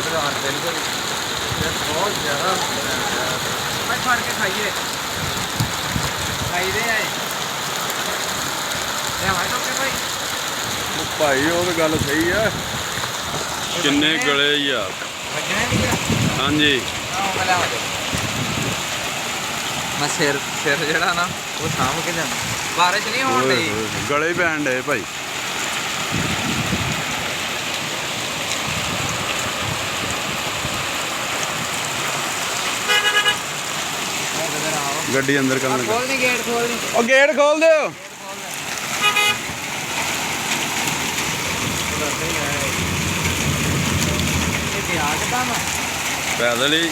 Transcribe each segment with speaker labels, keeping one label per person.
Speaker 1: मज़ेदार बिल्कुल बहुत ज़्यादा भाई फड़ के खाइए खाई दे आए भाई तो भाई
Speaker 2: भाई वो तो गल सही है किन्ने गले यार हाँ जी
Speaker 1: मैं सिर जड़ा ना वो साम के जाना बारिश नहीं हो रही
Speaker 2: गले पैन डे भाई गड्डी अंदर कर
Speaker 1: खोल दी गेट खोल दी
Speaker 2: ओ गेट खोल दो पैदल ही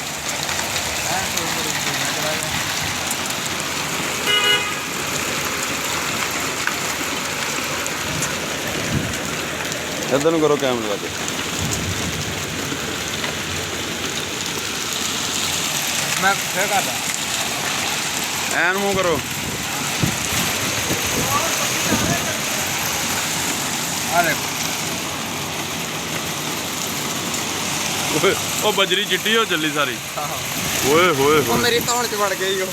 Speaker 2: इधर करो कैमरा लगा
Speaker 1: मैं फिर करदा
Speaker 2: ਐਨ ਮੂੰਹ ਕਰੋ
Speaker 1: ਆ ਦੇਖੋ
Speaker 2: ਉਹ ਬਜਰੀ ਚਿੱਟੀ ਹੋ ਚੱਲੀ ਸਾਰੀ ਓਏ ਹੋਏ
Speaker 1: ਉਹ ਮੇਰੀ ਧੌਣ 'ਚ ਵੜ ਗਈ ਉਹ